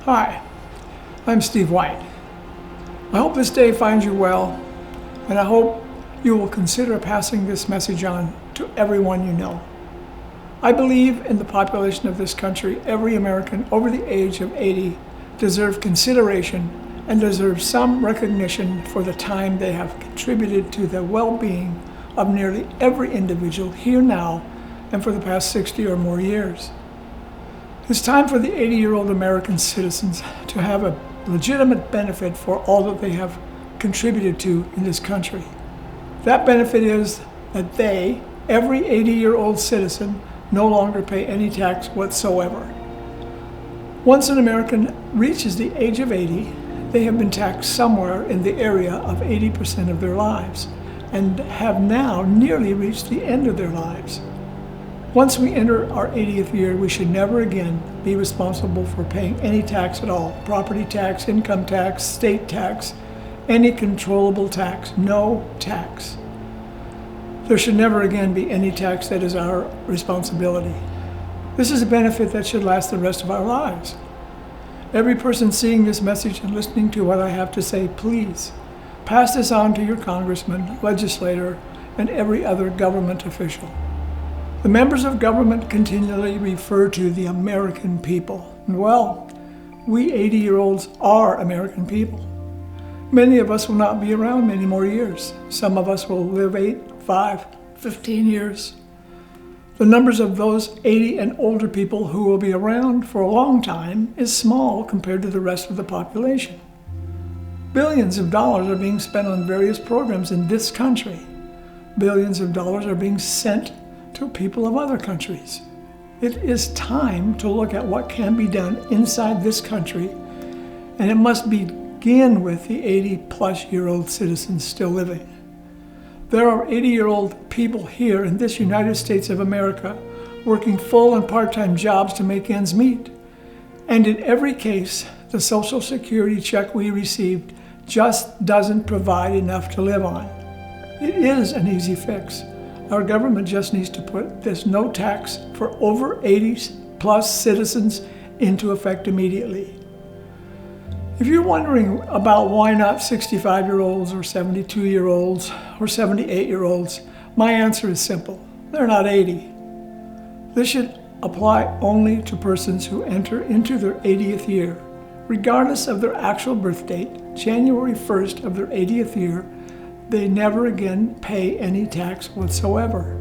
Hi, I'm Steve White. I hope this day finds you well, and I hope you will consider passing this message on to everyone you know. I believe in the population of this country. Every American over the age of 80 deserves consideration and deserves some recognition for the time they have contributed to the well-being of nearly every individual here now and for the past 60 or more years. It's time for the 80-year-old American citizens to have a legitimate benefit for all that they have contributed to in this country. That benefit is that they, every 80-year-old citizen, no longer pay any tax whatsoever. Once an American reaches the age of 80, they have been taxed somewhere in the area of 80% of their lives and have now nearly reached the end of their lives. Once we enter our 80th year, we should never again be responsible for paying any tax at all. Property tax, income tax, state tax, any controllable tax, no tax. There should never again be any tax that is our responsibility. This is a benefit that should last the rest of our lives. Every person seeing this message and listening to what I have to say, please pass this on to your congressman, legislator, and every other government official. The members of government continually refer to the American people. Well, we 80-year-olds are American people. Many of us will not be around many more years. Some of us will live 8, 5, 15 years. The numbers of those 80 and older people who will be around for a long time is small compared to the rest of the population. Billions of dollars are being spent on various programs in this country. Billions of dollars are being sent to people of other countries. It is time to look at what can be done inside this country, and it must begin with the 80-plus-year-old citizens still living. There are 80-year-old people here in this United States of America working full and part-time jobs to make ends meet. And in every case, the Social Security check we received just doesn't provide enough to live on. It is an easy fix. Our government just needs to put this no tax for over 80-plus citizens into effect immediately. If you're wondering about why not 65-year-olds or 72-year-olds or 78-year-olds, my answer is simple. They're not 80. This should apply only to persons who enter into their 80th year. Regardless of their actual birth date, January 1st of their 80th year, they never again pay any tax whatsoever.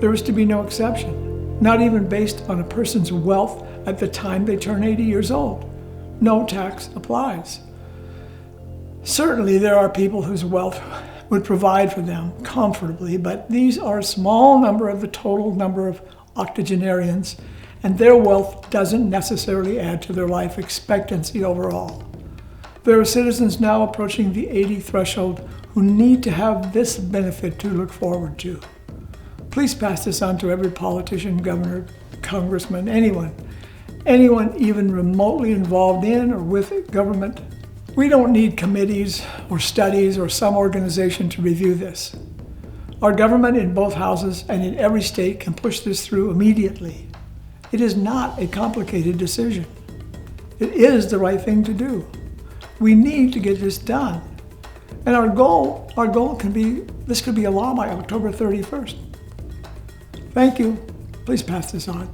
There is to be no exception, not even based on a person's wealth at the time they turn 80 years old. No tax applies. Certainly there are people whose wealth would provide for them comfortably, but these are a small number of the total number of octogenarians, and their wealth doesn't necessarily add to their life expectancy overall. There are citizens now approaching the 80 threshold who need to have this benefit to look forward to. Please pass this on to every politician, governor, congressman, anyone even remotely involved in or with government. We don't need committees or studies or some organization to review this. Our government in both houses and in every state can push this through immediately. It is not a complicated decision. It is the right thing to do. We need to get this done. And our goal can be, this could be a law by October 31st. Thank you. Please pass this on.